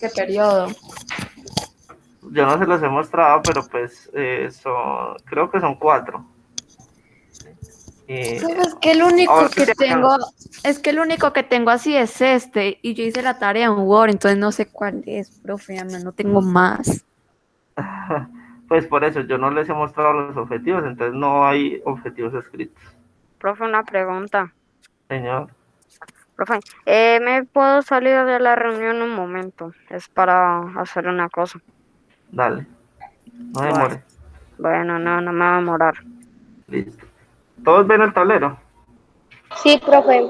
¿Qué periodo? Yo no se los he mostrado, pero pues creo que son 4. Y Pues es que el único ahora que sí tengo, acá. es que el único que tengo así es este, y yo hice la tarea en Word, entonces no sé cuál es, profe, Ana, no tengo más. Pues por eso yo no les he mostrado los objetivos, entonces no hay objetivos escritos. Profe, una pregunta. Señor, Profe, ¿me puedo salir de la reunión un momento? Es para hacer una cosa. dale, no Bueno, demore. bueno, no me va a demorar. Listo. ¿Todos ven el tablero? Sí, profe.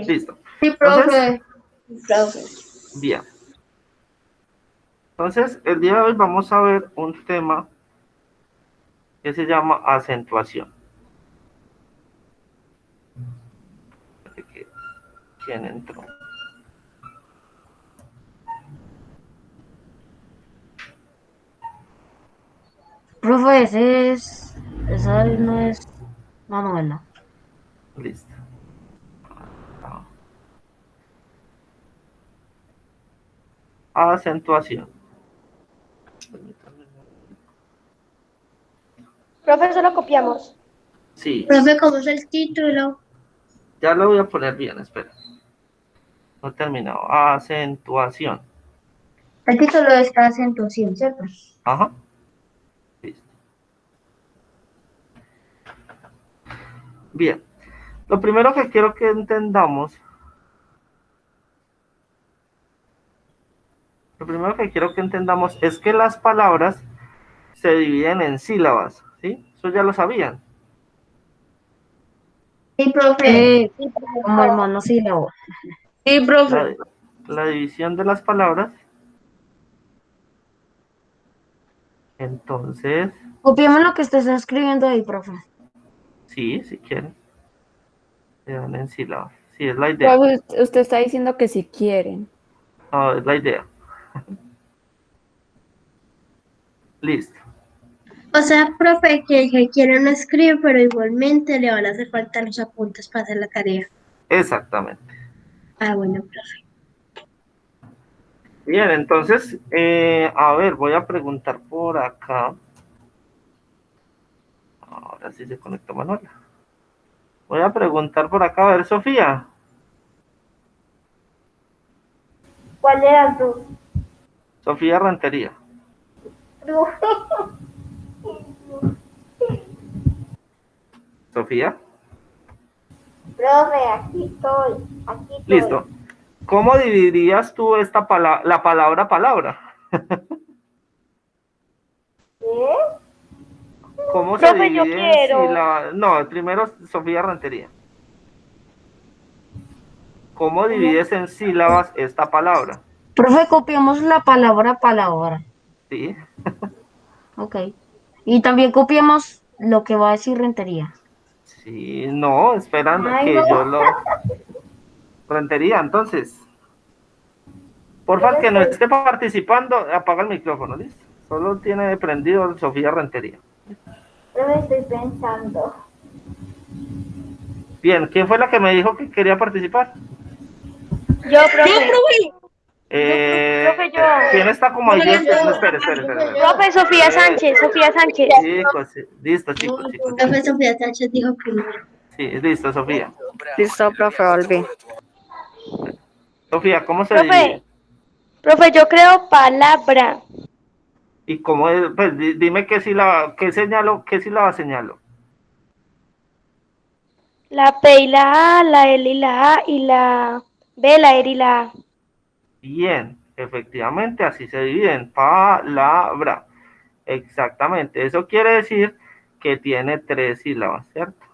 Listo. Sí, Entonces, profe. Profe. bien. Entonces, el día de hoy vamos a ver un tema que se llama acentuación. ¿Quién entró? Profe, esa no es Manuela. Listo. Acentuación. Profe, eso lo copiamos. Sí, Profe, ¿cómo es el título? ya lo voy a poner bien, espera. No he terminado. Acentuación. El título es acentuación, ¿cierto? Ajá. Listo. Bien. Lo primero que quiero que entendamos, es que las palabras se dividen en sílabas, ¿sí? Eso ya lo sabían. Sí, profe. Sí, Como el profe. monosílabo. Sí, profe. La, la división de las palabras. Entonces, Copiemos lo que usted está escribiendo ahí, profe. sí, si quieren, se dan en sílabas. Sí, es la idea. Profe, usted está diciendo que si quieren. No, es la idea. Listo. O sea, profe, que el que quiere no escribe, pero igualmente le van a hacer falta los apuntes para hacer la tarea. Exactamente. Ah, bueno, profe. Bien, entonces, a ver, voy a preguntar por acá. Ahora sí se conectó Manuela. Voy a preguntar por acá, a ver, Sofía. ¿Cuál eras tú? Sofía Rentería. Sofía. Profe, aquí estoy. Aquí estoy. Listo. ¿Cómo dividirías tú la palabra palabra? ¿Qué? ¿Cómo se Profe, yo divide en quiero. sílabas? No, primero Sofía Rentería. ¿Cómo divides en sílabas esta palabra? Profe, copiemos la palabra. ¿Sí? Ok. Y también copiemos lo que va a decir Rentería. Sí, no, esperan Ay, que no. yo lo... Rentería, entonces. Yo Porfa, lo el que no estoy. esté participando, apaga el micrófono, ¿listo? Solo tiene prendido Sofía Rentería. Profe, estoy pensando. Bien, ¿quién fue la que me dijo que quería participar? Yo, profe. Profe, yo. ¿Quién está como ahí? Profe, No, yo. espere. Profe, Sofía Sánchez, Sofía Sánchez. Chicos, sí. Listo, chicos. Profe, Sofía Sánchez dijo primero. Sí, listo, Sofía. Listo, profe, volví. Sofía, ¿cómo se divide? Profe, profe, yo creo palabra. ¿Y cómo es? Pues dime qué sílaba, qué sílaba señalo. La P y la A, la L y la A y la B, la R y la A. Bien, efectivamente, así se divide en palabra. Exactamente, eso quiere decir que tiene 3 sílabas, ¿cierto?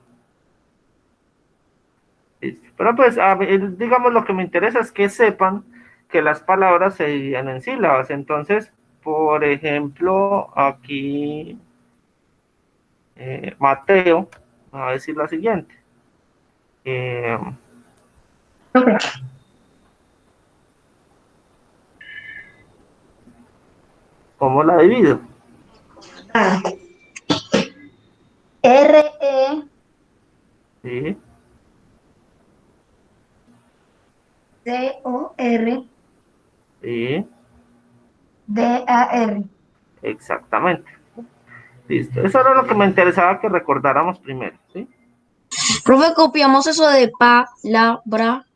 Listo. Pero pues, digamos, lo que me interesa es que sepan que las palabras se dividen en sílabas. Entonces, por ejemplo, aquí Mateo va a decir la siguiente. Eh, ¿Cómo la divido? Ah. R-E-C-O-R. Sí, sí, R. Exactamente. Listo. Eso era lo que me interesaba que recordáramos primero, ¿sí? Profe, copiamos eso de palabra,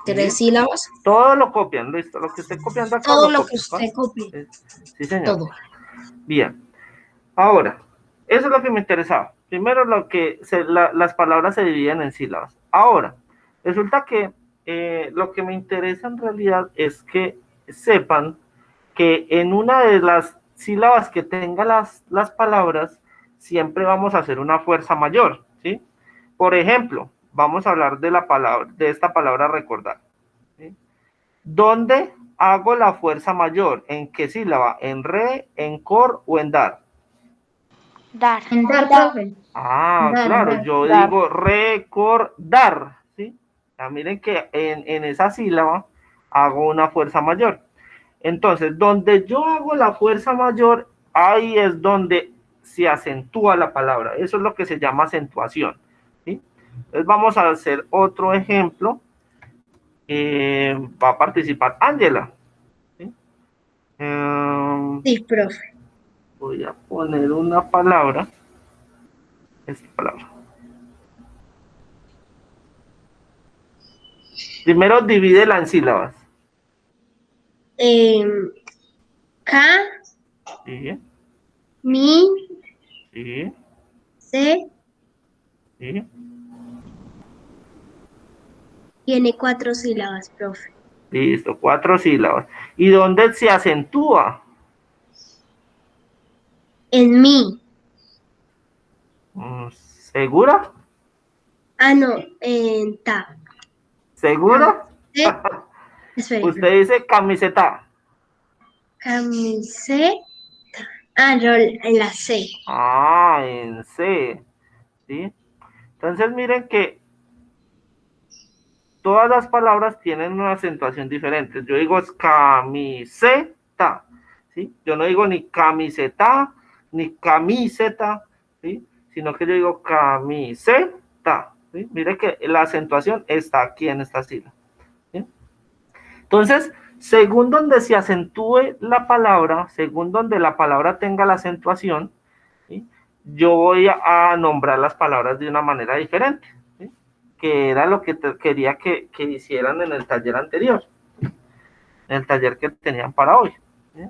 Sí. 3 sílabas. Todo lo copian, listo. Lo que esté copiando acá Todo lo lo que copian, ¿va? usted copie. Sí, señor. Todo. Bien. Ahora, eso es lo que me interesaba. Primero, las palabras se dividen en sílabas. Ahora, resulta que lo que me interesa en realidad es que sepan que en una de las sílabas que tenga las palabras, siempre vamos a hacer una fuerza mayor, ¿sí? Por ejemplo, vamos a hablar de esta palabra recordar, ¿sí? ¿Dónde hago la fuerza mayor? ¿En qué sílaba? ¿En re, en cor o en dar? Dar. En dar, profe. Ah, Dar, claro, dar. yo Dar. digo recordar, ¿sí? Ya miren que en esa sílaba hago una fuerza mayor. Entonces, donde yo hago la fuerza mayor, ahí es donde se acentúa la palabra. Eso es lo que se llama acentuación, ¿sí? Entonces, vamos a hacer otro ejemplo. Va a participar Ángela, ¿sí? Sí, profe. Voy a poner una palabra. Esta palabra. Primero divídela en sílabas. K, Sí, mi, sí, C, sí. tiene 4 sílabas, profe. Listo, 4 sílabas. ¿Y dónde se acentúa? En mi. ¿Segura? Ah, no, en ta. ¿Segura? Espere, Usted profe. dice camiseta. Camiseta. Ah, no, en la C. Ah, en C. ¿Sí? Entonces miren que todas las palabras tienen una acentuación diferente. Yo digo es camiseta, ¿sí? Yo no digo ni camiseta, ni camiseta, ¿sí? Sino que yo digo camiseta, ¿sí? Mire que la acentuación está aquí en esta sílaba, ¿sí? Entonces, según donde se acentúe la palabra, según donde la palabra tenga la acentuación, ¿sí? Yo voy a nombrar las palabras de una manera diferente, ¿sí? Que era lo que quería que hicieran en el taller anterior, en el taller que tenían para hoy, ¿sí?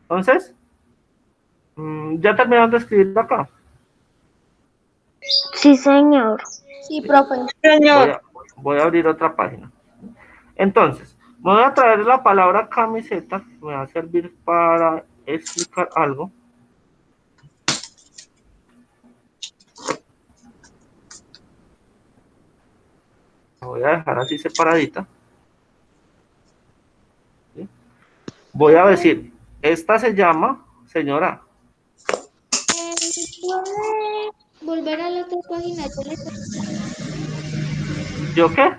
Entonces, ya terminaron de escribir acá. Sí, señor. Sí, profe. Voy a abrir otra página. Entonces, voy a traer la palabra camiseta, me va a servir para explicar algo. La voy a dejar así separadita. ¿Sí? Voy a decir, esta se llama, señora. ¿Puede volver a la otra página? ¿Yo qué?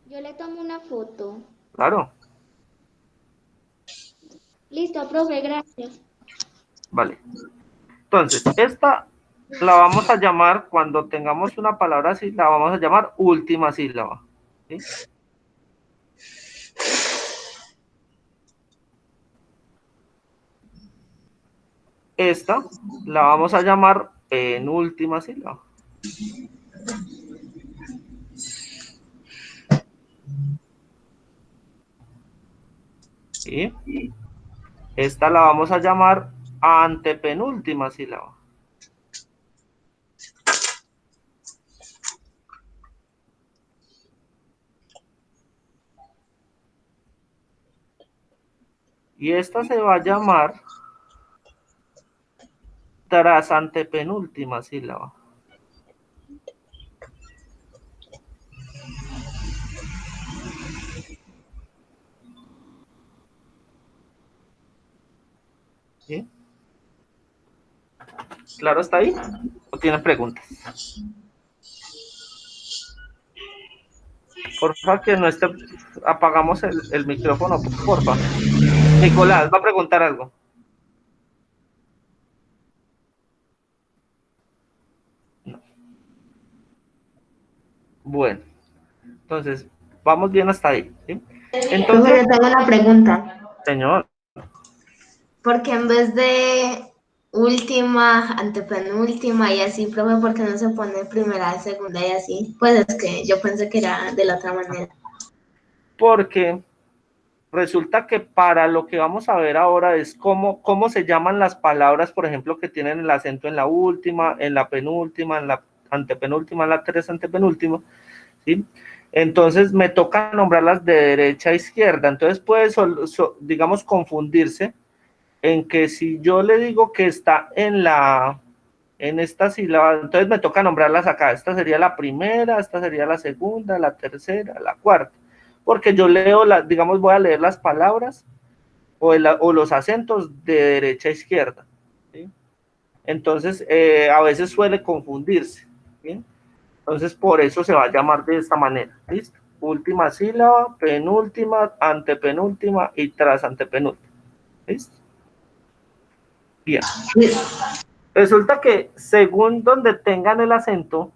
Yo le tomo una foto. Claro, Listo, profe, gracias. vale. Entonces, esta la vamos a llamar, cuando tengamos una palabra así, la vamos a llamar última sílaba. ¿Sí? Esta la vamos a llamar penúltima sílaba. ¿Sí? Esta la vamos a llamar antepenúltima sílaba. Y esta se va a llamar tras antepenúltima sílaba. ¿Sí? ¿Claro está ahí? ¿O tienen preguntas? Porfa, que no esté... Apagamos el micrófono, porfa. Nicolás, va a preguntar algo. No. Bueno, entonces, vamos bien hasta ahí, ¿sí? Profe, Entonces, le tengo una pregunta. señor, Porque en vez de última, antepenúltima y así, profe, porque no se pone primera, segunda y así. Pues es que yo pensé que era de la otra manera. Porque resulta que para lo que vamos a ver ahora es cómo se llaman las palabras, por ejemplo, que tienen el acento en la última, en la penúltima, en la antepenúltima, en la tres antepenúltima, ¿sí? Entonces me toca nombrarlas de derecha a izquierda. Entonces puede, digamos, confundirse en que si yo le digo que está en esta sílaba, entonces me toca nombrarlas acá. Esta sería la primera, esta sería la segunda, la tercera, la cuarta. Porque yo leo, digamos, voy a leer las palabras o los acentos de derecha a izquierda, ¿sí? Entonces, a veces suele confundirse, ¿sí? Entonces, por eso se va a llamar de esta manera, ¿listo? Última sílaba, penúltima, antepenúltima y tras antepenúltima, ¿listo? Bien. Resulta que según donde tengan el acento,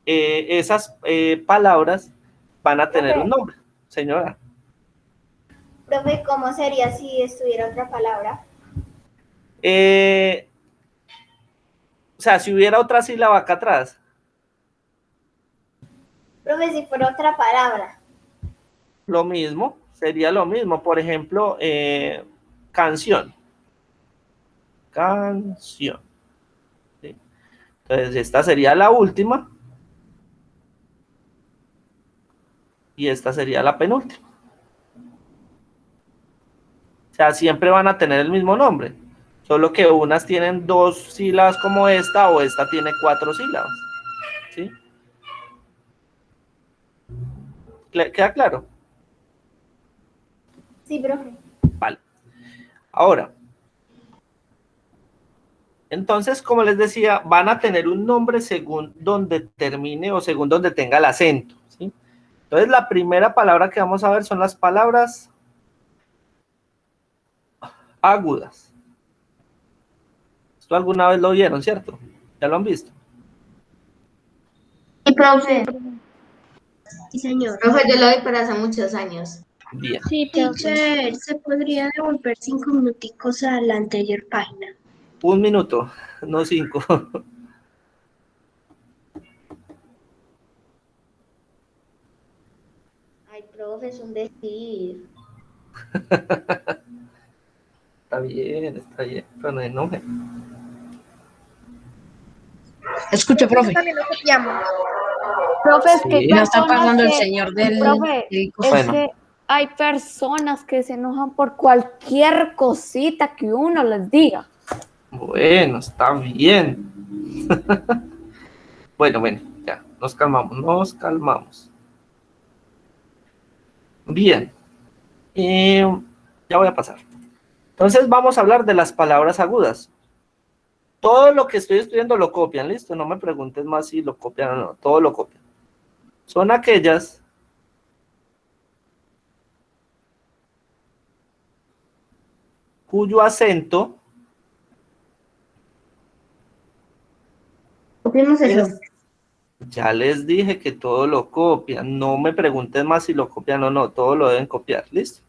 esas palabras van a tener un nombre, señora. Profe, ¿cómo sería si estuviera otra palabra? O sea, si hubiera otra sílaba acá atrás. Profe, si fuera otra palabra. Lo mismo, sería lo mismo. Por ejemplo, canción. Canción. ¿Sí? Entonces, esta sería la última. Y esta sería la penúltima. O sea, siempre van a tener el mismo nombre. Solo que unas tienen 2 sílabas como esta o esta tiene 4 sílabas. ¿Sí? ¿Queda claro? Sí, profe. Vale. Ahora, entonces, como les decía, van a tener un nombre según donde termine o según donde tenga el acento, ¿sí? Entonces, la primera palabra que vamos a ver son las palabras agudas. Esto alguna vez lo vieron, ¿cierto? ¿Ya lo han visto? Y profe, Sí, señor. Profe, yo lo vi, pero hace muchos años. Bien. Sí, profe. Teacher, ¿se podría devolver 5 minuticos a la anterior página? 1 minuto, no 5. Ay, profe, es un decir. Está bien, pero no enoje. escuche, profe. También lo copiamos. Profe, es que hay Sí. Ya está personas pasando el que, señor del profe, es Bueno. que hay personas que se enojan por cualquier cosita que uno les diga. Bueno, está bien. Bueno, ya, nos calmamos. Bien, ya voy a pasar. Entonces vamos a hablar de las palabras agudas. Todo lo que estoy estudiando lo copian, ¿listo? No me preguntes más si lo copian o no, todo lo copian. Son aquellas cuyo acento Copiemos eso. ya les dije que todo lo copian. No me preguntes más si lo copian o no, todo lo deben copiar, ¿listo?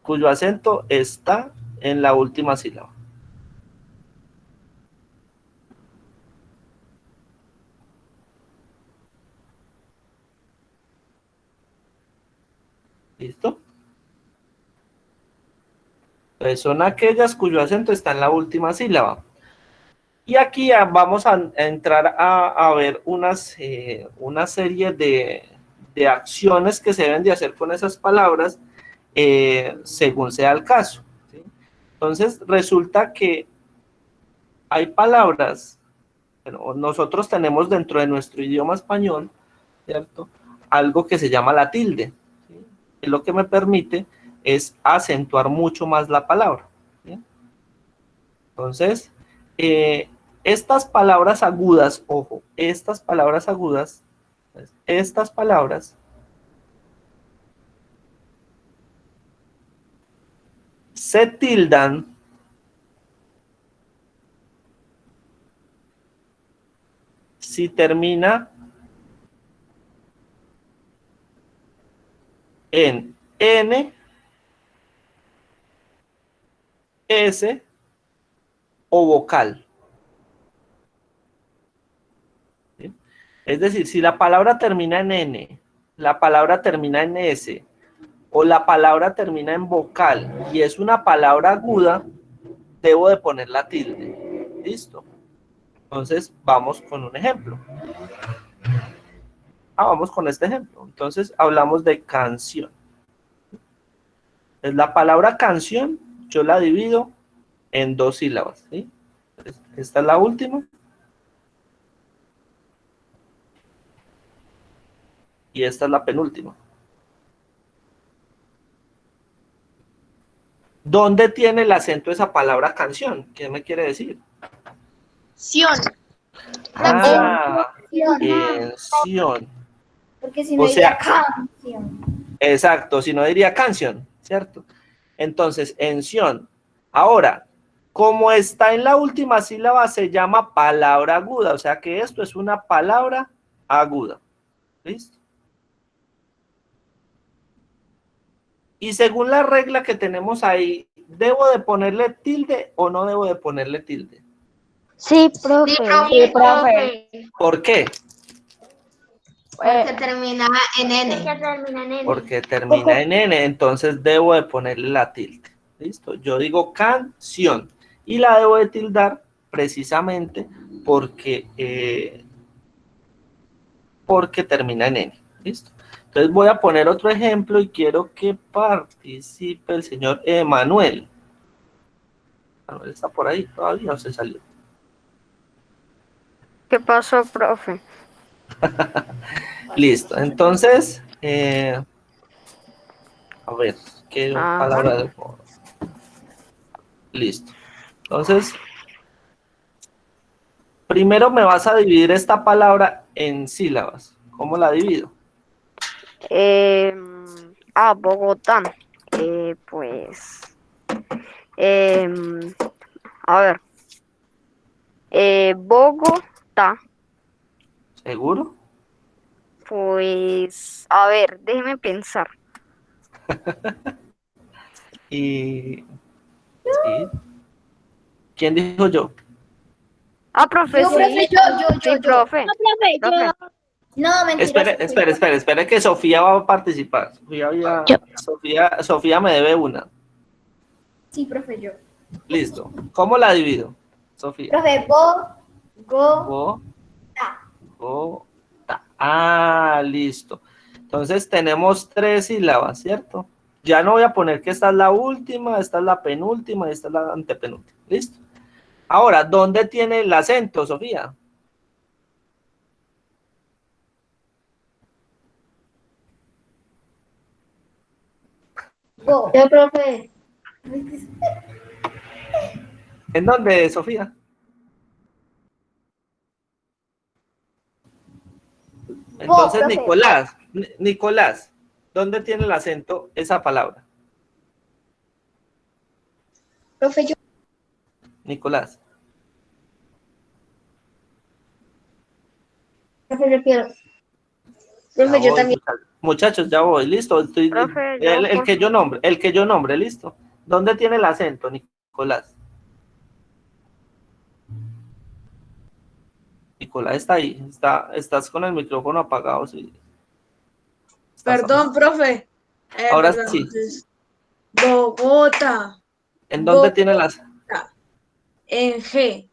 Cuyo acento está en la última sílaba. ¿Listo? Entonces son aquellas cuyo acento está en la última sílaba. Y aquí vamos a entrar a ver una serie de acciones que se deben de hacer con esas palabras según sea el caso, ¿sí? Entonces resulta que hay palabras, bueno, nosotros tenemos dentro de nuestro idioma español, ¿cierto? Algo que se llama la tilde, ¿sí? Y lo que me permite es acentuar mucho más la palabra, ¿sí? Entonces, estas palabras agudas, ojo, estas palabras se tildan si termina en N S o vocal. ¿Sí? Es decir, si la palabra termina en N, la palabra termina en S, o la palabra termina en vocal y es una palabra aguda, debo de poner la tilde. ¿Listo? Entonces, vamos con un ejemplo. Vamos con este ejemplo. Entonces, hablamos de canción. Entonces, la palabra canción, yo la divido en 2 sílabas. ¿Sí? Esta es la última. Y esta es la penúltima. ¿Dónde tiene el acento esa palabra canción? ¿Qué me quiere decir? Sion. Ah, Sion. en Sion. Porque si no O sea, diría canción. exacto, si no diría canción, ¿cierto? Entonces, en Sion. Ahora, como está en la última sílaba, se llama palabra aguda. O sea que esto es una palabra aguda. ¿Listo? Y según la regla que tenemos ahí, ¿debo de ponerle tilde o no debo de ponerle tilde? Sí, profe. Sí, profe. ¿Por qué? Porque termina en N. Porque termina en N, entonces debo de ponerle la tilde. ¿Listo? Yo digo canción y la debo de tildar precisamente porque termina en N. ¿Listo? Entonces voy a poner otro ejemplo y quiero que participe el señor Emanuel. Manuel está por ahí todavía o se salió. ¿Qué pasó, profe? Listo, entonces, a ver, ¿qué Ajá. palabra de... Listo. Entonces, primero me vas a dividir esta palabra en sílabas. ¿Cómo la divido? Bogotá. Pues, em, a ver, Bogotá. ¿Seguro? Pues, a ver, déjeme pensar. Y... sí. ¿Quién dijo yo? Profe, Yo, sí. profe, yo. Sí, profe. Profe, Profe. No, mentira. Espere que Sofía va a participar. Sofía me debe una. Sí, profe, yo. Listo. ¿Cómo la divido, Sofía? Profe, Go, go, ta. Listo. Entonces tenemos 3 sílabas, ¿cierto? Ya no voy a poner que esta es la última, esta es la penúltima y esta es la antepenúltima. ¿Listo? Ahora, ¿dónde tiene el acento, Sofía? Go. yo, profe. ¿En dónde, Sofía? Entonces, profe. Nicolás, ¿dónde tiene el acento esa palabra? Profe, yo. Nicolás. Profe, yo quiero. Ya Profe, yo voy, también. muchachos, ya voy, listo. Profe, yo, El que yo nombre, listo. ¿Dónde tiene el acento, Nicolás? Nicolás está ahí, estás con el micrófono apagado. Sí. Perdón, profe. Ahora Perdón, sí. entonces, Bogotá. ¿En dónde tiene el acento? En G.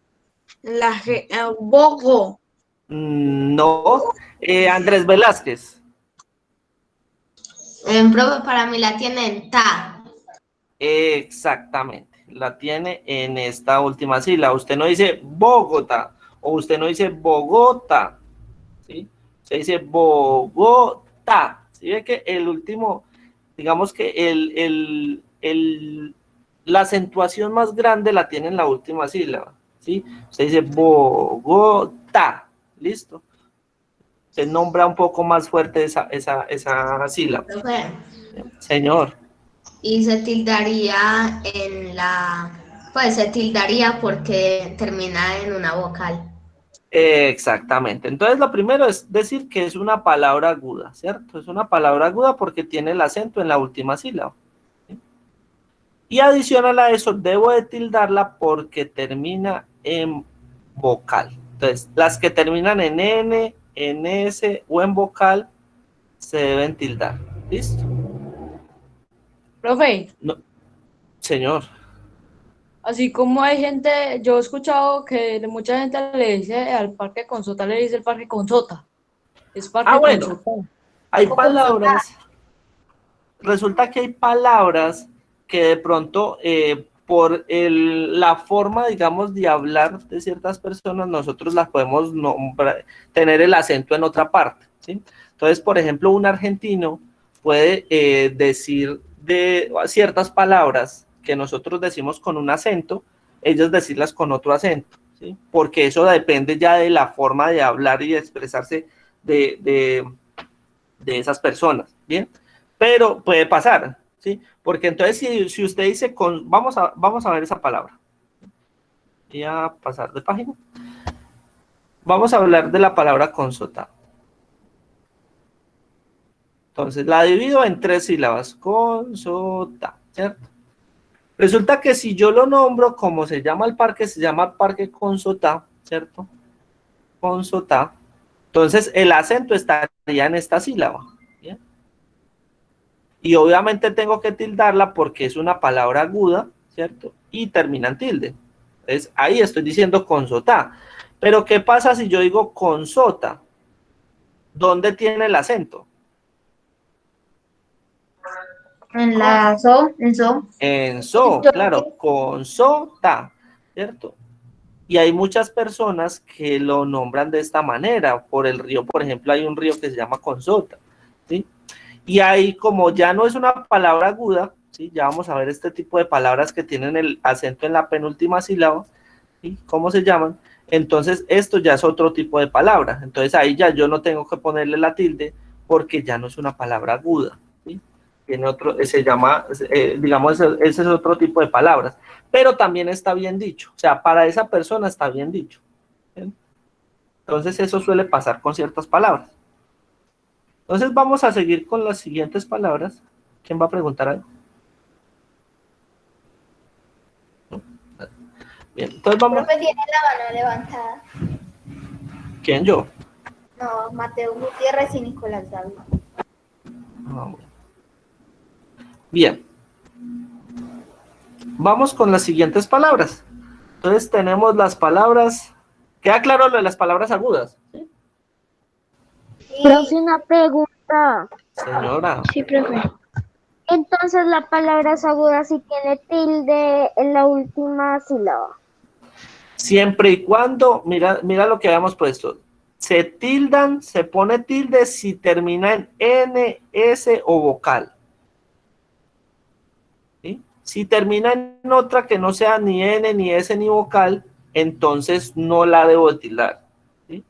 La G. Bogo. No. Andrés Velázquez. Profe, para mí la tiene en Ta. Exactamente. La tiene en esta última sílaba. Usted no dice Bogotá o usted no dice Bogotá. ¿Sí? Se dice Bogotá. ¿Sí ve que el último, digamos que la acentuación más grande la tiene en la última sílaba? ¿Sí? Se dice Bogotá. ¿Listo? Se nombra un poco más fuerte esa sílaba. Profe, Señor. y se tildaría en pues se tildaría porque termina en una vocal. Exactamente. Entonces, lo primero es decir que es una palabra aguda, ¿cierto? Es una palabra aguda porque tiene el acento en la última sílaba. ¿Sí? Y adicional a eso, debo de tildarla porque termina en vocal. Entonces, las que terminan en N, en S o en vocal, se deben tildar. ¿Listo? Profe, No, señor. así como hay gente, yo he escuchado que mucha gente le dice al parque con sota, le dice el parque con sota. Es parque con Bueno, sota. hay O palabras, resulta que hay palabras que de pronto por la forma, digamos, de hablar de ciertas personas, nosotros las podemos tener el acento en otra parte, ¿sí? Entonces, por ejemplo, un argentino puede decir de ciertas palabras que nosotros decimos con un acento, ellos decirlas con otro acento, ¿sí? Porque eso depende ya de la forma de hablar y de expresarse de esas personas, ¿bien? Pero puede pasar, ¿sí? Porque entonces si usted dice, vamos a ver esa palabra. Voy a pasar de página. Vamos a hablar de la palabra consota. Entonces la divido en 3 sílabas, consota, ¿cierto? Resulta que si yo lo nombro como se llama el parque, se llama Parque Consota, ¿cierto? Consota. Entonces el acento estaría en esta sílaba, ¿bien? Y obviamente tengo que tildarla porque es una palabra aguda, ¿cierto? Y termina en tilde. Entonces, ahí estoy diciendo consota. Pero, ¿qué pasa si yo digo consota? ¿Dónde tiene el acento? En la so, en so. En so, claro, consota, ¿cierto? Y hay muchas personas que lo nombran de esta manera. Por el río, por ejemplo, hay un río que se llama Consota, ¿sí? Y ahí, como ya no es una palabra aguda, ¿sí? Ya vamos a ver este tipo de palabras que tienen el acento en la penúltima sílaba, ¿sí? ¿Cómo se llaman? Entonces, esto ya es otro tipo de palabra. Entonces, ahí ya yo no tengo que ponerle la tilde porque ya no es una palabra aguda, ¿sí? Tiene otro, se llama, digamos, ese es otro tipo de palabras. Pero también está bien dicho. O sea, para esa persona está bien dicho, ¿sí? Entonces, eso suele pasar con ciertas palabras. Entonces vamos a seguir con las siguientes palabras. ¿Quién va a preguntar algo? Bien, entonces vamos. Profe tiene la mano levantada. ¿Quién? Yo. No, Mateo Gutiérrez y Nicolás David. Bien. Vamos con las siguientes palabras. Entonces tenemos las palabras. ¿Queda claro lo de las palabras agudas? ¿Sí? Profe, una pregunta. Señora. Sí, profe. Entonces la palabra es aguda si tiene tilde en la última sílaba. Siempre y cuando, mira lo que habíamos puesto. Se tildan, se pone tilde si termina en N, S o vocal. ¿Sí? Si termina en otra que no sea ni N, ni S, ni vocal, entonces no la debo tildar, ¿sí?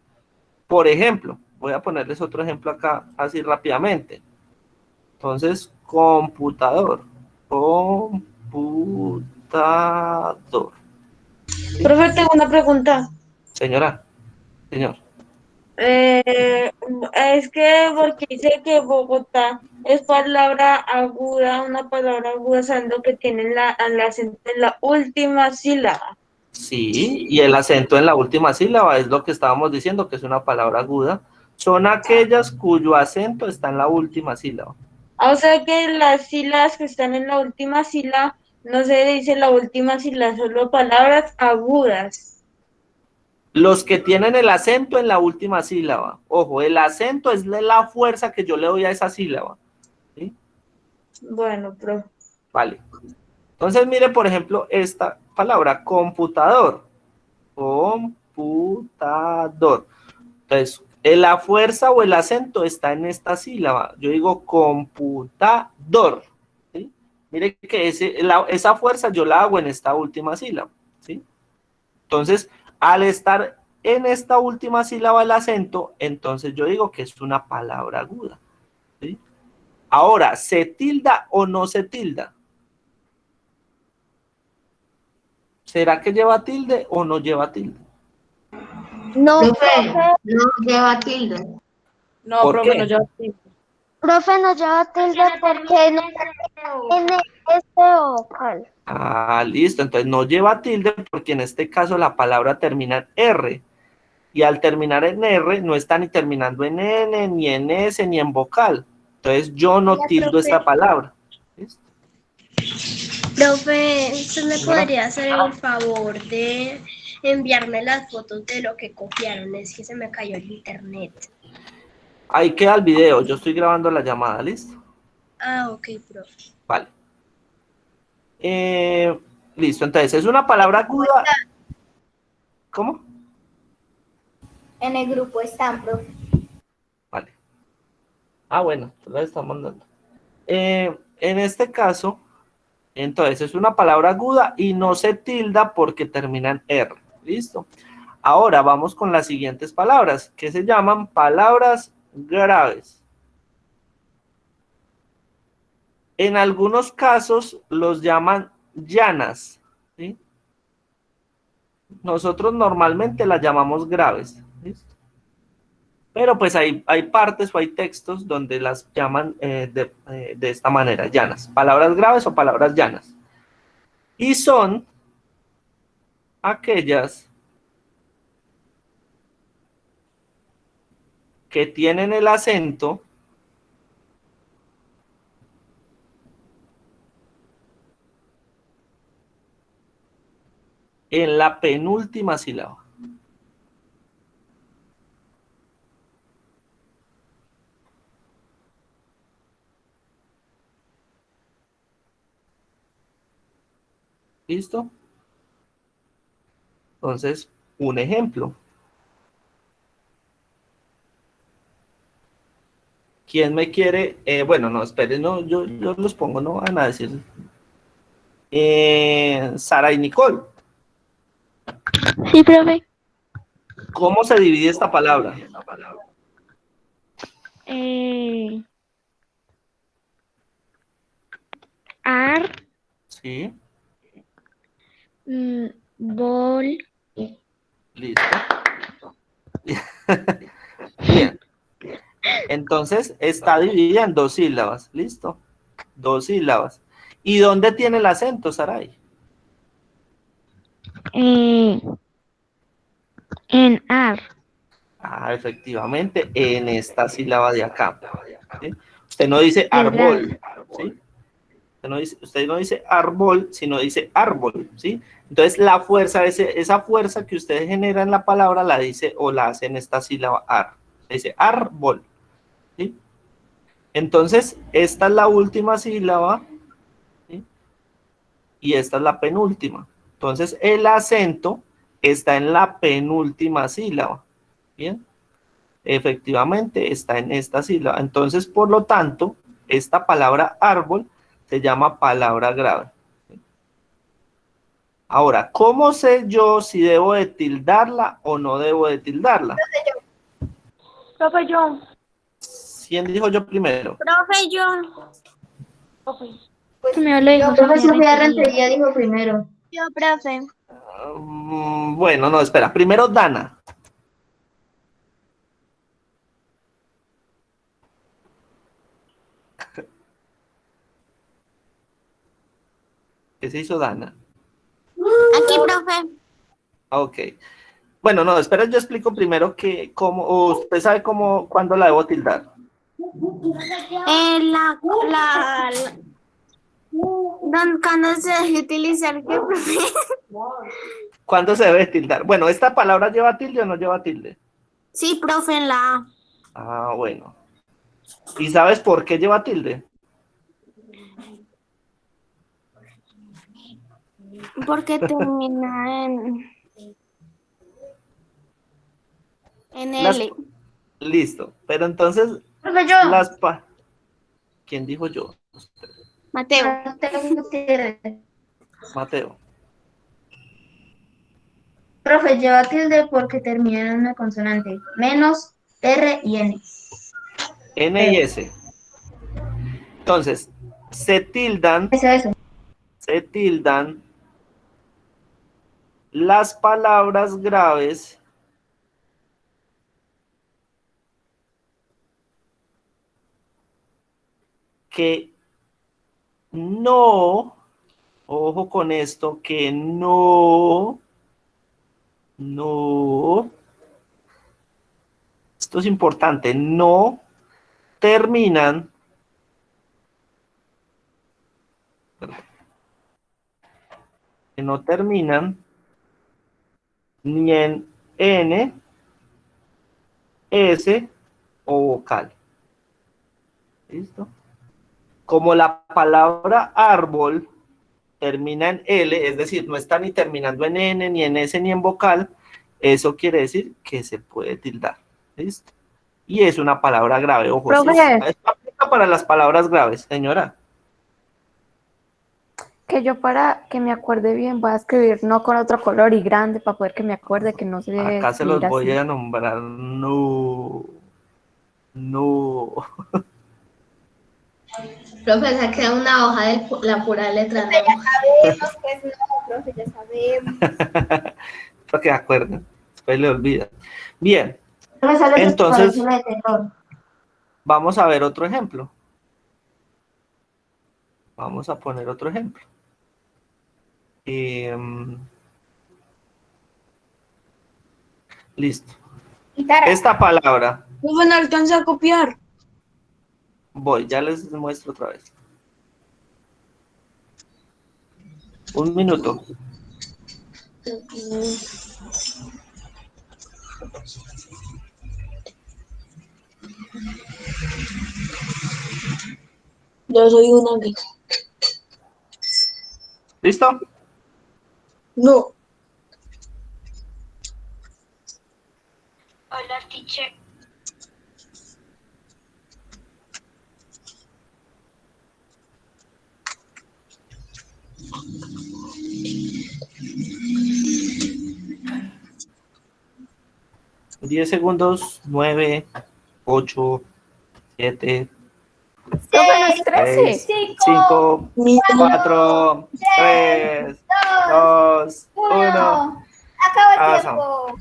Por ejemplo, voy a ponerles otro ejemplo acá, así rápidamente. Entonces, computador. Computador. ¿Sí? Profe, tengo una pregunta. Señora, señor. Es que porque dice que Bogotá es palabra aguda, una palabra aguda, sabiendo que tiene el acento en la última sílaba. Sí, y el acento en la última sílaba es lo que estábamos diciendo, que es una palabra aguda. Son aquellas cuyo acento está en la última sílaba. O sea que las sílabas que están en la última sílaba, no se dice la última sílaba, solo palabras agudas. Los que tienen el acento en la última sílaba. Ojo, el acento es la fuerza que yo le doy a esa sílaba, ¿sí? Bueno, profe. Vale. Entonces, mire, por ejemplo, esta palabra, computador. Computador. Entonces, la fuerza o el acento está en esta sílaba. Yo digo computador, ¿sí? Mire que esa fuerza yo la hago en esta última sílaba, ¿sí? Entonces, al estar en esta última sílaba el acento, entonces yo digo que es una palabra aguda, ¿sí? Ahora, ¿se tilda o no se tilda? ¿Será que lleva tilde o no lleva tilde? No, Profe, profe, no lleva tilde. No, ¿Por profe, qué? no, yo sí. Profe, no lleva tilde porque no tiene este vocal. Ah, listo. Entonces no lleva tilde porque en este caso la palabra termina en R. Y al terminar en R no está ni terminando en N, ni en S, ni en vocal. Entonces yo no Ya, tildo profe. esta palabra. ¿Listo? Profe, ¿usted me Señora. podría hacer el favor de enviarme las fotos de lo que copiaron? Es que se me cayó el internet. Ahí queda el video. Yo estoy grabando la llamada. ¿Listo? Ah, ok, profe. Vale. Listo. Entonces es una palabra aguda. ¿Cómo? En el grupo están, profe. Vale. Ah, bueno, la estamos dando. En este caso, entonces es una palabra aguda y no se tilda porque termina en R. ¿Listo? Ahora vamos con las siguientes palabras, que se llaman palabras graves. En algunos casos los llaman llanas, ¿sí? Nosotros normalmente las llamamos graves. ¿Listo? Pero pues hay partes o hay textos donde las llaman de esta manera, llanas. Palabras graves o palabras llanas. Y son aquellas que tienen el acento en la penúltima sílaba. ¿Listo? Entonces, un ejemplo. ¿Quién me quiere? Bueno, no, esperen, no, yo los pongo, no van a decir. Sara y Nicole. Sí, profe. ¿Cómo se divide esta palabra? Ar, Sí, bol, listo. Bien. Entonces, está dividida en 2 sílabas. ¿Listo? 2 sílabas. ¿Y dónde tiene el acento, Saray? en ar. Ah, efectivamente, en esta sílaba de acá. ¿Sí? Usted no dice Y es árbol, ¿sí? Usted no dice árbol, sino dice árbol, ¿sí? Entonces, la fuerza, esa fuerza que usted genera en la palabra, la dice o la hace en esta sílaba ar. Se dice árbol, ¿sí? Entonces, esta es la última sílaba, ¿sí? Y esta es la penúltima. Entonces, el acento está en la penúltima sílaba, ¿bien? Efectivamente, está en esta sílaba. Entonces, por lo tanto, esta palabra árbol se llama palabra grave. Ahora, ¿cómo sé yo si debo de tildarla o no debo de tildarla? Profe, yo. ¿Quién dijo yo primero? Profe, yo. Pues Me lo dijo Profe Sofía Sofía Rentería. Rentería dijo primero. Yo, profe. Bueno, no, espera. Primero Dana. ¿Qué se hizo Dana? Aquí, profe. Ok. Bueno, no, espera, yo explico primero usted sabe cuándo la debo tildar. Cuando se debe utilizar, ¿qué, profe? ¿Cuándo se debe tildar? Bueno, ¿esta palabra lleva tilde o no lleva tilde? Sí, profe, en la A. Ah, bueno. ¿Y sabes por qué lleva tilde? Porque termina en L. Listo. Pero entonces, Profe, yo. ¿Quién dijo yo? Mateo. Mateo. Profe, lleva tilde porque termina en una consonante. Menos R y N. N y S. Entonces, se tildan las palabras graves que no, ojo con esto, que no, esto es importante, no terminan, que no terminan ni en N, S o vocal. ¿Listo? Como la palabra árbol termina en L, es decir, no está ni terminando en N, ni en S, ni en vocal, eso quiere decir que se puede tildar. ¿Listo? Y es una palabra grave. Ojo, Profe. esto aplica para las palabras graves, señora. Que yo para que me acuerde bien voy a escribir no con otro color y grande para poder que me acuerde que no se debe Acá se los escribir voy así. a nombrar. No. Profe, saqué una hoja de la pura letra, Profe, no. ya sabemos, pues no, profe, ya sabemos. Para que acuerden. Después le olvida. Bien. Me sale Entonces, una de terror. vamos a ver otro ejemplo. Vamos a poner otro ejemplo. Listo. Guitarra. Esta palabra, Profe, no alcanza a copiar. voy, ya les muestro otra vez. Un minuto. Yo soy un ángel. ¿Listo? No. Hola, teacher. Diez segundos. 9, 8, 7, Profe, no es 13. 5, 4, 3, 2, 1. Acaba el tiempo.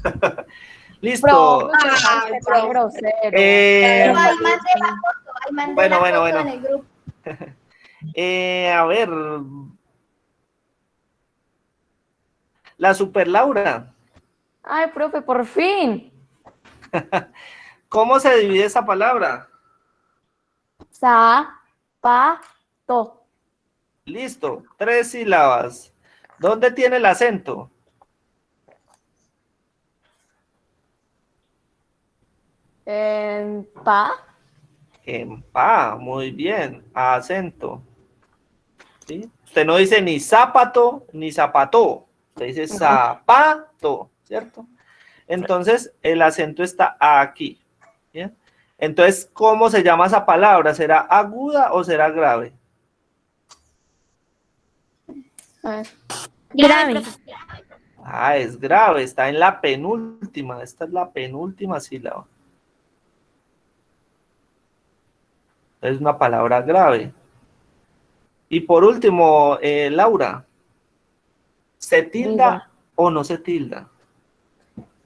Listo. Profe, qué grosero. Pero ahí mandé la foto, ahí mandé Bueno, la bueno, foto bueno. en el grupo. A ver. La Super Laura. Ay, profe, por fin. ¿Cómo se divide esa palabra? Zapato. Listo. 3 sílabas. ¿Dónde tiene el acento? En pa. En pa. Muy bien. Acento. ¿Sí? Usted no dice ni zapato ni zapato. Usted dice zapato, ¿cierto? Entonces, el acento está aquí. ¿Bien? Entonces, ¿cómo se llama esa palabra? ¿Será aguda o será grave? A ver. Grave. Ah, es grave, está en la penúltima. Esta es la penúltima sílaba. Es una palabra grave. Y por último, Laura, ¿se tilda Diga. o no se tilda?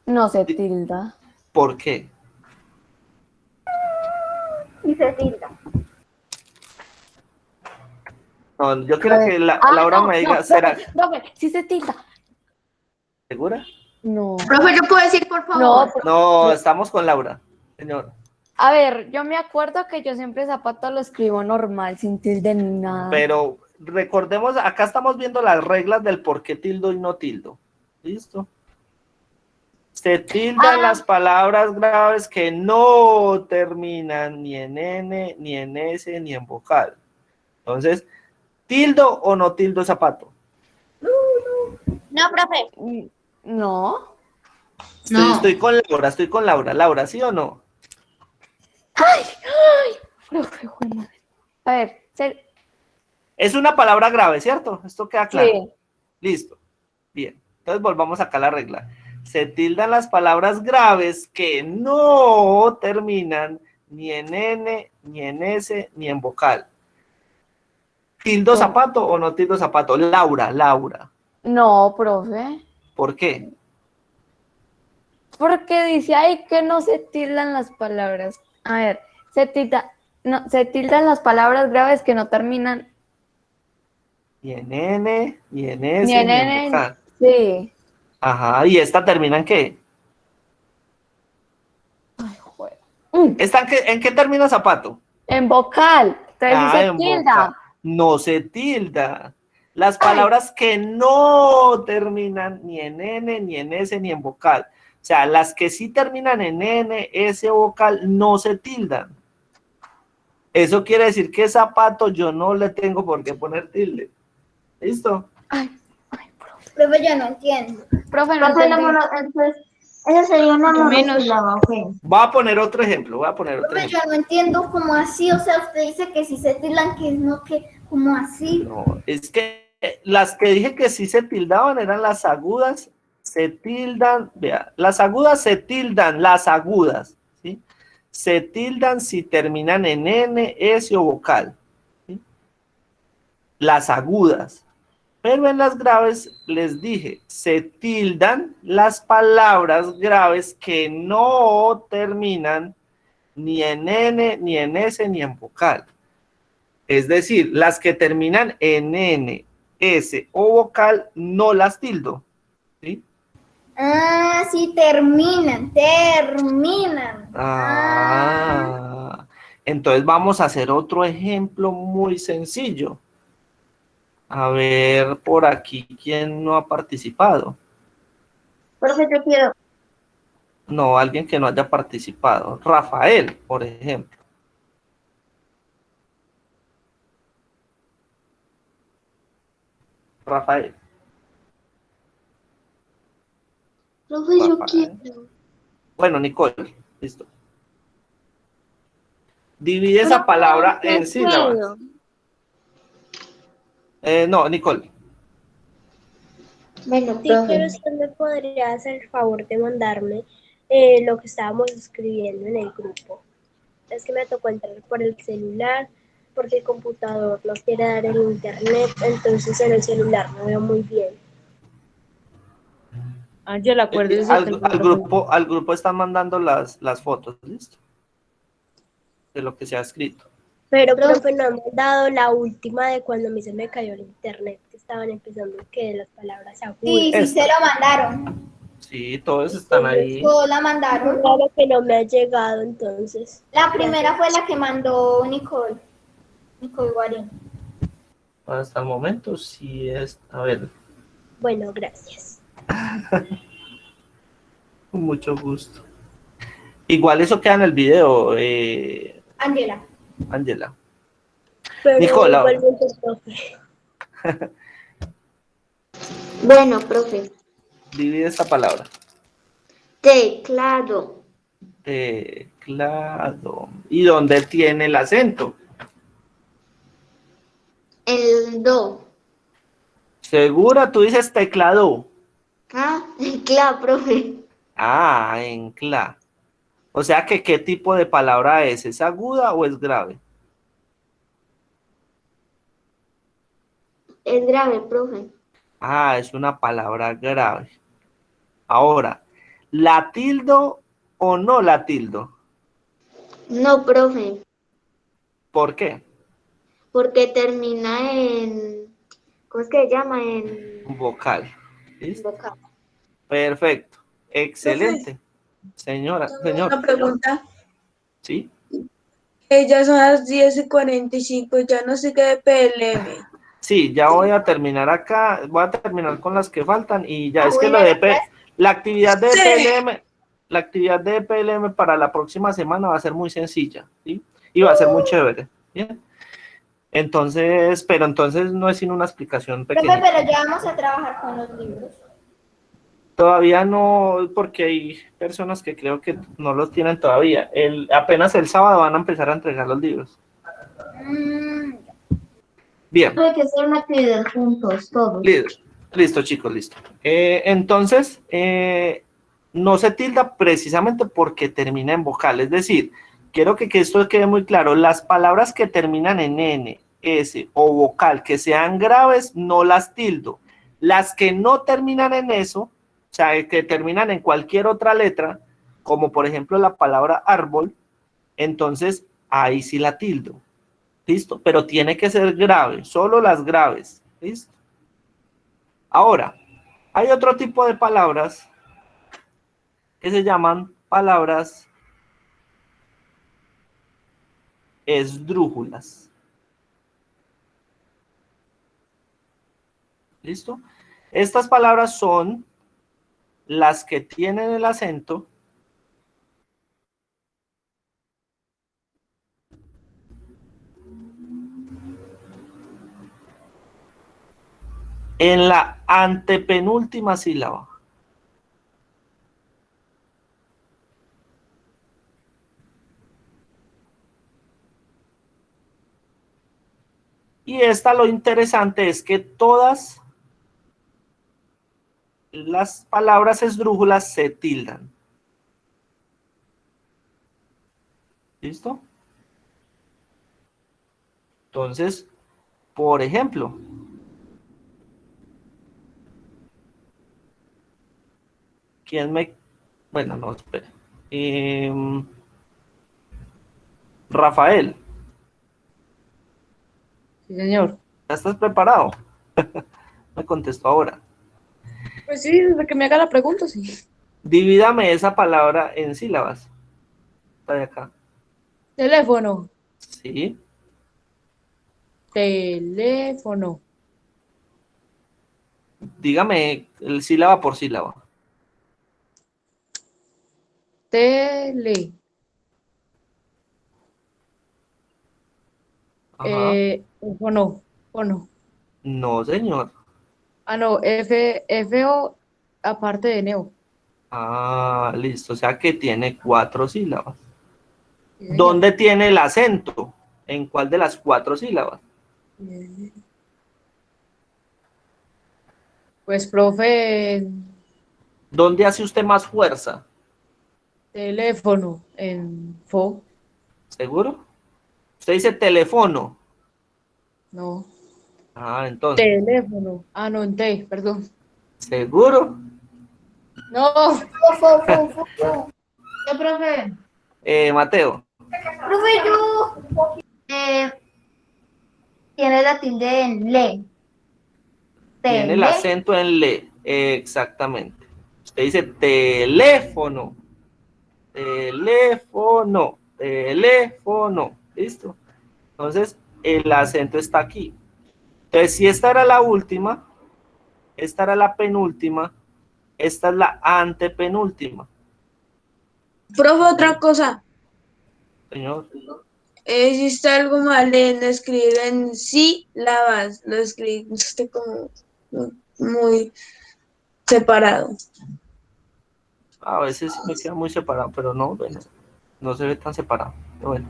No se tilda. ¿Por qué? Y se tilda. No, yo quiero que Ah, Laura no, me diga, no, ¿será profe, sí se tilda. segura? No. Profe, ¿yo puedo decir, por favor? No, No, estamos con Laura, señor. a ver, yo me acuerdo que yo siempre zapato lo escribo normal, sin tilde ni nada. Pero recordemos, acá estamos viendo las reglas del por qué tildo y no tildo. ¿Listo? Se tildan las palabras graves que no terminan ni en N, ni en S, ni en vocal. Entonces, ¿tildo o no tildo zapato? No, profe. No. No. Estoy con Laura. Laura, ¿sí o no? Profe, jue madre. A ver, Es una palabra grave, ¿cierto? Esto queda claro. sí. Listo. Bien. Entonces volvamos acá a la regla. Se tildan las palabras graves que no terminan ni en N, ni en S, ni en vocal. ¿Tildo No. zapato o no tildo zapato? Laura. No, profe. ¿Por qué? Porque dice ahí que no se tildan las palabras. A ver, se tilda no, se tildan las palabras graves que no terminan Ni en N, ni en S, ni en ni en N. vocal. Sí. Ajá, ¿y esta termina en qué? Ay, joder. ¿Esta en qué termina zapato? En vocal. Entonces sí se En tilda. vocal. No se tilda. Las palabras que no terminan ni en N, ni en S, ni en vocal. O sea, las que sí terminan en N, S o vocal no se tildan. Eso quiere decir que zapato yo no le tengo por qué poner tilde. ¿Listo? Profe, yo no entiendo. Profe, no Profe, entendí. entonces, esa sería una Menos. monosílaba, ok. Voy a poner otro ejemplo. Voy a poner otro Profe, yo ejemplo. no entiendo cómo así, o sea, usted dice que si se tildan, que no, que como así. No, es que las que dije que sí se tildaban eran las agudas, se tildan, vea, las agudas se tildan, las agudas, ¿sí? Se tildan si terminan en N, S o vocal, ¿sí? Las agudas. Pero en las graves les dije, se tildan las palabras graves que no terminan ni en N, ni en S, ni en vocal. Es decir, las que terminan en N, S o vocal, no las tildo. ¿Sí? Ah, sí, terminan. Entonces vamos a hacer otro ejemplo muy sencillo. A ver, por aquí, ¿quién no ha participado? Profe, yo quiero. No, alguien que no haya participado. Rafael, por ejemplo. Rafael. Profe, yo Rafael. quiero. Bueno, Nicole, listo. Divide esa palabra en sílabas. No, Nicole. Bueno, Sí, pero profe. usted me podría hacer el favor de mandarme lo que estábamos escribiendo en el grupo. Es que me tocó entrar por el celular porque el computador no quiere dar el internet, entonces en el celular no veo muy bien. Ángela, acuérdese que Al grupo están mandando las fotos, ¿listo? De lo que se ha escrito. Pero, profe, no han mandado la última de cuando a mí se me cayó el internet, que estaban empezando que las palabras agudas. Sí, sí Esta. se lo mandaron. Sí, todos están ahí. Todos la mandaron. Claro que no me ha llegado, entonces. La primera fue la que mandó Nicole Guarín. Hasta el momento sí es. A ver, Bueno, gracias. con mucho gusto. Igual eso queda en el video, Ángela. Ángela. Pero Nicola. igualmente, profe. Bueno, profe. Divide esta palabra. Teclado. Teclado. ¿Y dónde tiene el acento? El do. ¿Segura? Tú dices teclado. Ah, claro, profe. Ah, en cla. O sea que, ¿qué tipo de palabra es? ¿Es aguda o es grave? Es grave, profe. Ah, es una palabra grave. Ahora, ¿la tildo o no la tildo? No, profe. ¿Por qué? Porque termina en. ¿Cómo es que se llama? En Vocal. ¿Listo? vocal. Perfecto. Excelente. Señora, señor. Una pregunta. ¿Sí? Ya son las 10:45, ya no sé qué de PLM. Sí, ya voy a terminar acá. Voy a terminar con las que faltan y ya es que bueno, la actividad de Sí. PLM, la actividad de PLM para la próxima semana va a ser muy sencilla, ¿sí? Y va a ser muy chévere, ¿bien? Entonces, pero entonces no es sino una explicación Profe, pequeña. pero ya vamos a trabajar con los libros. Todavía no, porque hay personas que creo que no los tienen todavía. Apenas el sábado van a empezar a entregar los libros. Bien. Hay que hacer una actividad juntos, todos. Listo, chicos, listo. Entonces, no se tilda precisamente porque termina en vocal. Es decir, quiero que esto quede muy claro. Las palabras que terminan en N, S o vocal que sean graves, no las tildo. Las que no terminan en eso, o sea, que terminan en cualquier otra letra, como por ejemplo la palabra árbol, entonces ahí sí la tildo. ¿Listo? Pero tiene que ser grave, solo las graves. ¿Listo? Ahora, hay otro tipo de palabras que se llaman palabras esdrújulas. ¿Listo? Estas palabras son las que tienen el acento en la antepenúltima sílaba. Y lo interesante es que todas las palabras esdrújulas se tildan. ¿Listo? Entonces, por ejemplo, bueno, no, espera. Rafael, Sí, señor. ¿ya estás preparado? Me contestó ahora. Pues sí, desde que me haga la pregunta, sí. Divídame esa palabra en sílabas. Está de acá. Teléfono. Sí. Teléfono. Dígame el sílaba por sílaba. Tele. Ajá. Fono. Fono. No, señor. Ah, no, F-O aparte de Neo. Ah, listo. O sea que tiene 4 sílabas. Sí, señor. ¿Dónde tiene el acento? ¿En cuál de las 4 sílabas? Pues, profe, ¿Dónde hace usted más fuerza? teléfono en fo. ¿Seguro? Usted dice teléfono. No. Ah, entonces. Teléfono. Ah, no, en T, perdón. ¿Seguro? No. ¿Qué, profe? Mateo. Profe, yo. Tiene la tilde en le. Tiene el Tele. acento en le. Exactamente. Usted dice teléfono. Teléfono. Teléfono. ¿Listo? Entonces, el acento está aquí. Entonces, si esta era la última, esta era la penúltima, esta es la antepenúltima. Profe, otra cosa. Señor. Si está algo mal en escribir en sílabas, lo escribí usted como muy separado. A veces sí me queda muy separado, pero no, bueno, no se ve tan separado. Pero bueno.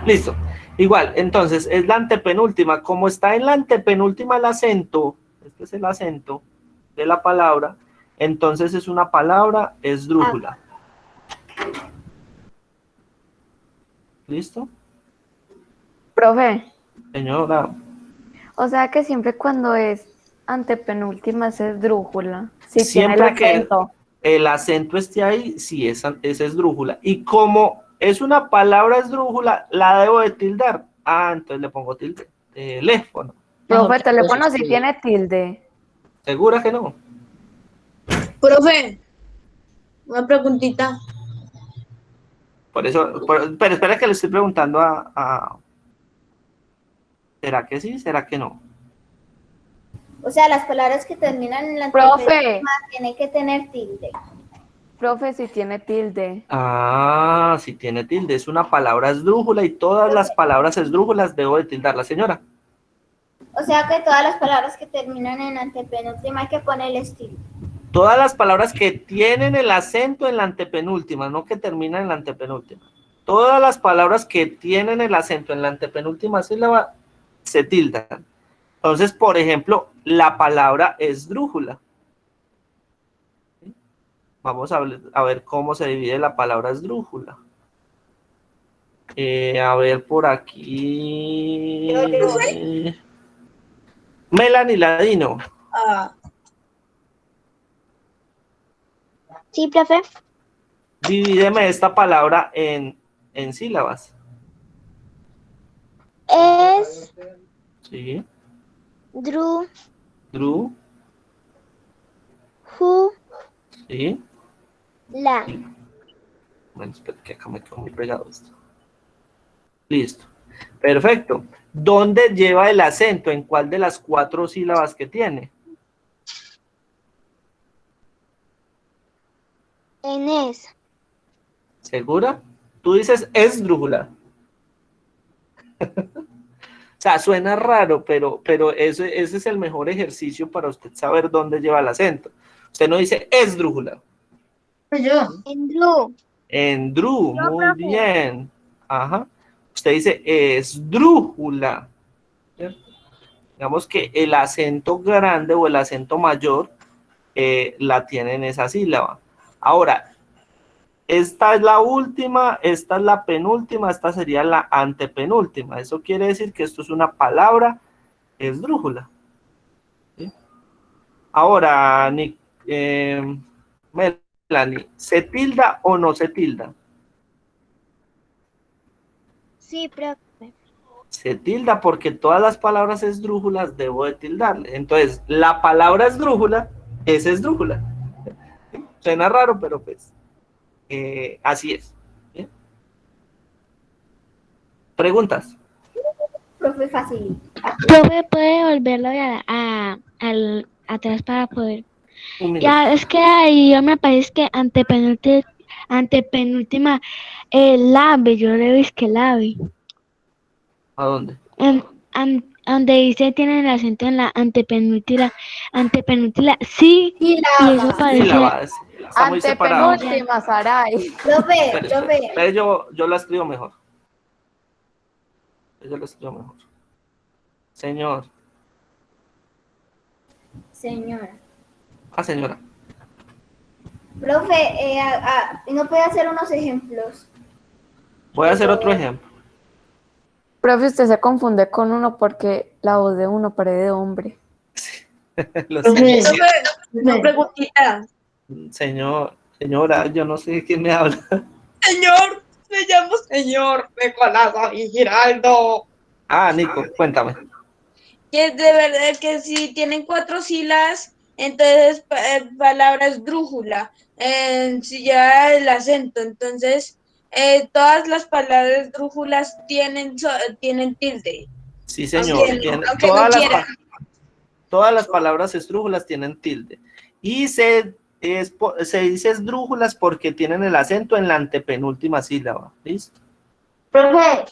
Listo. Igual, entonces, es la antepenúltima. Como está en la antepenúltima el acento, este es el acento de la palabra, entonces es una palabra esdrújula. ¿Listo? Profe, Señora, o sea que siempre cuando es antepenúltima es esdrújula. Si tiene el siempre que acento. el acento esté ahí, sí es esdrújula. Y como es una palabra esdrújula, la debo de tildar. Ah, entonces le pongo tilde. Teléfono. Profe, teléfono sí tiene tilde. ¿Segura que no? Profe, una preguntita. Por eso, pero espera que le estoy preguntando ¿será que sí? ¿Será que no? O sea, las palabras que terminan en la Profe. antepenúltima tienen que tener tilde. Profe, sí tiene tilde. Ah, sí tiene tilde. Es una palabra esdrújula y todas las palabras esdrújulas debo de tildarla, señora. O sea que todas las palabras que terminan en antepenúltima hay que ponerles tilde. Todas las palabras que tienen el acento en la antepenúltima, no que terminan en la antepenúltima. Todas las palabras que tienen el acento en la antepenúltima sílaba se tildan. Entonces, por ejemplo, la palabra esdrújula. Vamos a ver cómo se divide la palabra esdrújula. A ver por aquí. Melanie Ladino. Sí, profe. Divídeme esta palabra en en sílabas. Es Sí. Dru, Dru. Ju, Sí. La. Bueno, espera que acá me quedó muy pegado esto. Listo. Perfecto. ¿Dónde lleva el acento? ¿En cuál de las 4 sílabas que tiene? En esa. ¿Segura? Tú dices esdrújula. O sea, suena raro, pero ese es el mejor ejercicio para usted saber dónde lleva el acento. Usted no dice esdrújula. Pues yo. En Dru. En dru, No, muy profe. bien. Ajá. Usted dice esdrújula. ¿Cierto? Digamos que el acento grande o el acento mayor la tiene en esa sílaba. Ahora, esta es la última, esta es la penúltima, esta sería la antepenúltima. Eso quiere decir que esto es una palabra esdrújula. ¿Sí? Ahora, Melanie, ¿se tilda o no se tilda? Sí, profe. Se tilda porque todas las palabras esdrújulas debo de tildarle. Entonces, la palabra esdrújula es esdrújula. Suena raro, pero pues así es. ¿Bien? ¿Preguntas? Profe, fácil. Profe, puede volverlo atrás para poder. Un minuto. Ya, es que ahí yo me parece que antepenúltima, lave, yo le dije que lave. ¿A dónde? Donde dice tiene el acento en la antepenúltima, sí, y eso parece. Sílaba, está muy separado. Antepenúltima, Saray. Profe, Espere, yo la escribo mejor. Yo la escribo mejor. Señor. Señora. Ah, señora. Profe, ¿no puede hacer unos ejemplos? Voy a hacer otro ejemplo. Profe, usted se confunde con uno porque la voz de uno parece hombre. Lo Profe, siento. Una preguntita. Señora, yo no sé de quién me habla. Señor, me llamo señor Nicolás y Giraldo. Ah, Nico, cuéntame. Que de verdad que si tienen 4 sílabas, entonces palabra es drújula. Si ya el acento, entonces todas las palabras drújulas tienen tilde. Sí, señor. Aunque no quieran. Todas las palabras esdrújulas tienen tilde. Y se dice esdrújulas porque tienen el acento en la antepenúltima sílaba. ¿Listo? profe,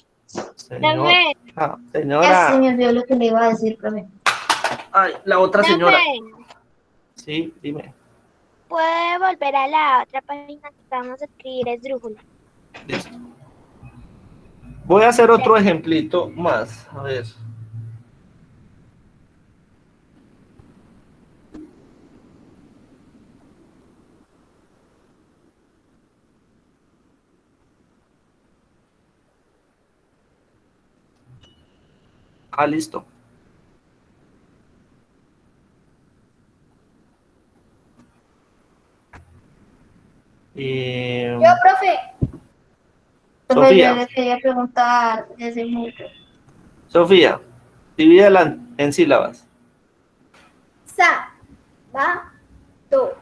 Señor. Ah, ya señora. se me olvidó lo que le iba a decir, profe. Ay, la otra señora. Profe, Sí, dime. ¿puede volver a la otra página que vamos a escribir esdrújula? Listo. Voy a hacer otro ejemplito más. A ver. Ah, listo. Yo, profe. Profe, yo Sofía, le quería preguntar desde mucho. Sofía, divídela en sílabas. Sa, va, to.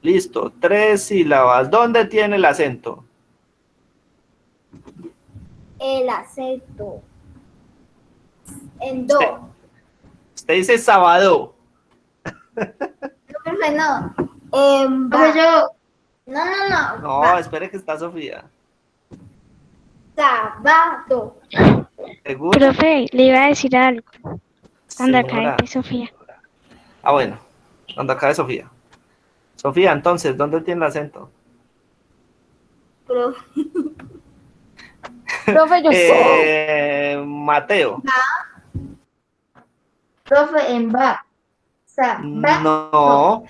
Listo, 3 sílabas. ¿Dónde tiene el acento? El acento. En do. Usted dice sábado. No, profe, no. En Profe, va. yo, No. No, Va. espere que está Sofía. Sábado. ¿Seguro? Profe, le iba a decir algo. Cuando Señora. acabe, Sofía. Ah, bueno. Cuando acabe Sofía. Sofía, entonces, ¿dónde tiene el acento? Profe. Profe, yo sé. Mateo. profe, en va. Sa, va. No.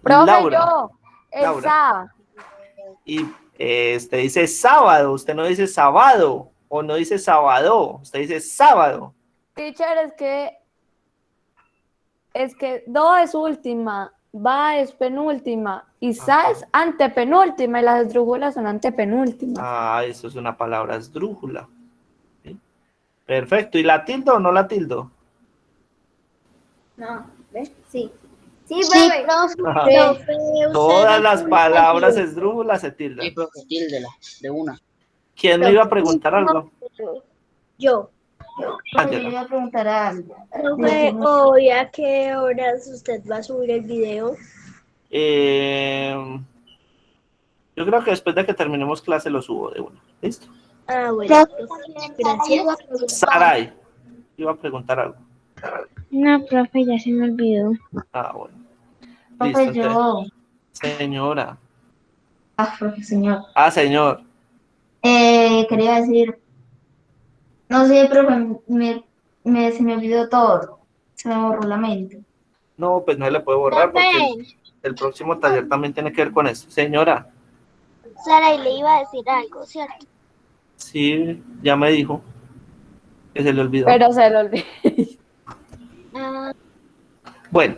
Profe, Laura. yo. Laura. Esa. Y usted dice sábado, usted no dice sábado, o no dice sábado, usted dice sábado. Teacher, es que do es última, va es penúltima y sa es antepenúltima y las esdrújulas son antepenúltimas. Ah, eso es una palabra esdrújula. ¿Sí? Perfecto. ¿Y la tildo o no la tildo? No, ¿ves? Sí. Sí, Sí, profe. Profe, usted Todas no las puede palabras decir- esdrújulas se tildan. Sí, profe, tíldela, de una. ¿Quién me iba a preguntar algo? Yo. Ah, yo ya le no. iba a preguntar algo. Profe, hoy a qué horas usted va a subir el video. Yo creo que después de que terminemos clase lo subo de una. ¿Listo? Ah, bueno, gracias. Saray, iba a preguntar algo. No, profe, ya se me olvidó. Ah, bueno. Profe, Listo, entonces. Señora. profe, señor. Ah, señor. Quería decir, no sé, profe, se me olvidó todo. Se me borró la mente. No, pues no le puedo borrar porque el próximo taller también tiene que ver con eso. Señora. Sara, y le iba a decir algo, ¿cierto? Sí, ya me dijo que se le olvidó. Pero se lo olvidó. Ah, Bueno,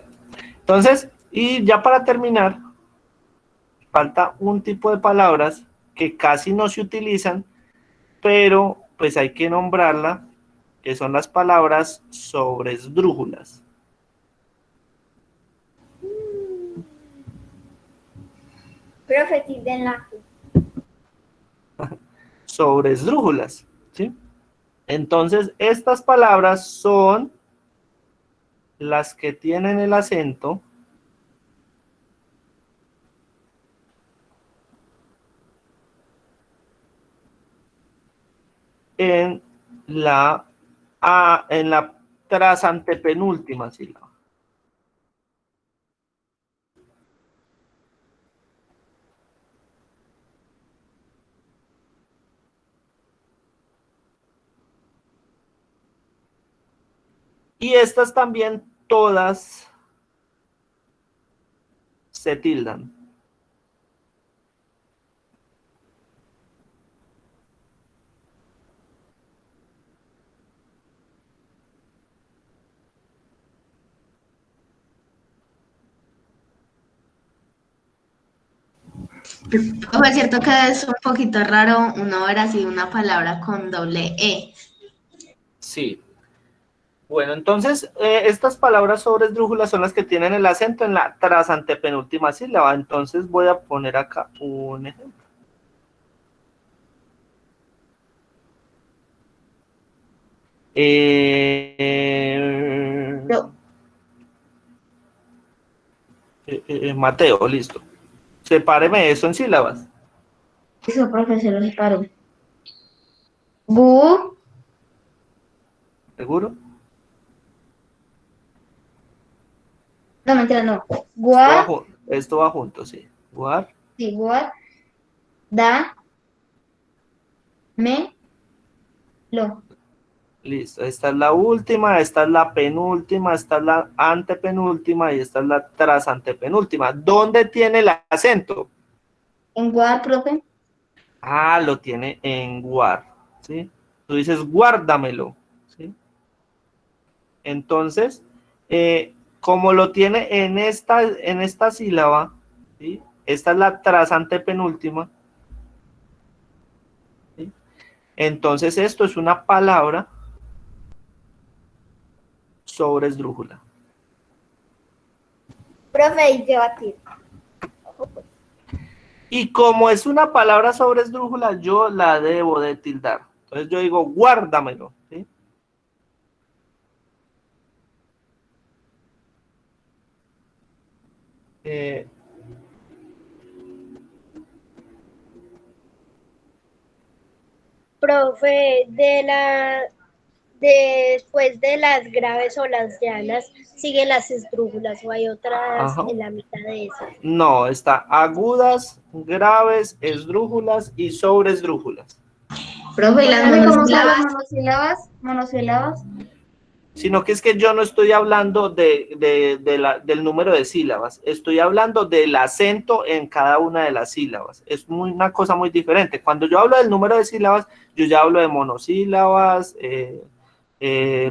entonces, y ya para terminar, falta un tipo de palabras que casi no se utilizan, pero pues hay que nombrarla, que son las palabras sobresdrújulas. profe, tildenla. Sobresdrújulas, ¿sí? Entonces, estas palabras son las que tienen el acento en la tras antepenúltima sílaba. Y estas también todas se tildan. Profe, es cierto que es un poquito raro uno ver así una palabra con doble E. Sí. Bueno, entonces, estas palabras sobresdrújulas son las que tienen el acento en la tras antepenúltima sílaba. Entonces voy a poner acá un ejemplo. Mateo, listo. Sepáreme eso en sílabas. Eso, profe, se lo separo. Bu, ¿Seguro? no, mentira, no. Esto va, Gua, esto va junto, sí. Guar, sí, gua, da, me, lo. listo. Esta es la última, esta es la penúltima, esta es la antepenúltima y esta es la tras antepenúltima. ¿Dónde tiene el acento? En gua, profe. Ah, lo tiene en guar, ¿sí? Tú dices guárdamelo, ¿sí? Entonces, como lo tiene en esta sílaba, ¿sí? Esta es la tras antepenúltima, ¿sí? Entonces esto es una palabra sobresdrújula. Profe, y debatir. Y como es una palabra sobresdrújula, yo la debo de tildar. Entonces yo digo, guárdamelo, ¿sí? Profe, después de las graves o las llanas, siguen las esdrújulas o hay otras Ajá. en la mitad de esas. No, está agudas, graves, esdrújulas y sobresdrújulas. Profe, y las ¿Sabe cómo son las monosílabas. monosílabas? Monosílabas. Sino que es que yo no estoy hablando del número de sílabas, estoy hablando del acento en cada una de las sílabas. Es una cosa muy diferente. Cuando yo hablo del número de sílabas, yo ya hablo de monosílabas,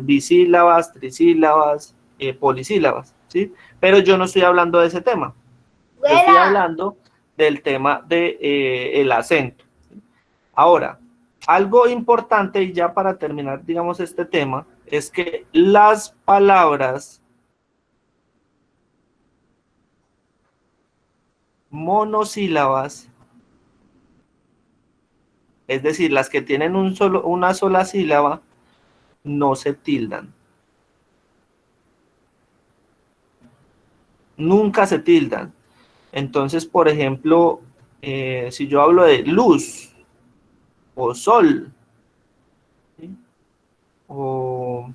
bisílabas, trisílabas, polisílabas, ¿sí? Pero yo no estoy hablando de ese tema. Yo estoy Vuela. hablando del tema de el acento. Ahora, algo importante, y ya para terminar, digamos, este tema, es que las palabras monosílabas, es decir, las que tienen una sola sílaba, no se tildan. Nunca se tildan. Entonces, por ejemplo, si yo hablo de luz o sol, ¿sí? O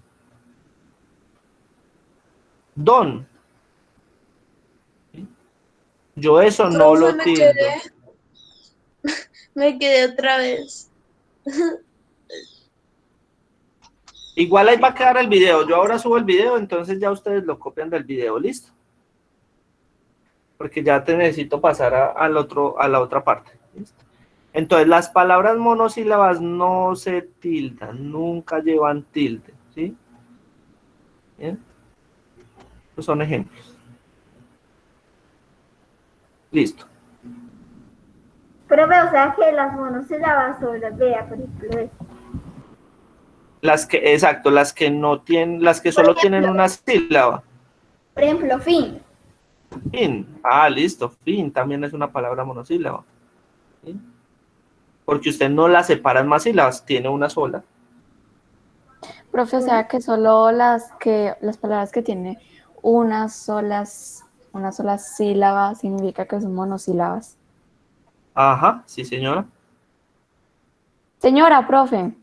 don, ¿sí? Yo eso no Profe, lo tildo. me quedé otra vez. Igual ahí va a quedar el video. Yo ahora subo el video, entonces ya ustedes lo copian del video, ¿listo? Porque ya te necesito pasar a la otra parte. ¿Listo? Entonces, las palabras monosílabas no se tildan, nunca llevan tilde, ¿sí? ¿Bien? Estos son ejemplos. Listo. Profe, o sea que las monosílabas son las vea, por ejemplo, Exacto, las que no tienen, las que solo tienen una sílaba. por ejemplo, fin. Fin. Listo. Fin también es una palabra monosílaba. ¿Sí? Porque usted no la separa en más sílabas, tiene una sola. Profe, o sea que solo las palabras que tienen una sola sílaba significa que son monosílabas. Ajá, sí, señora. Señora, profe.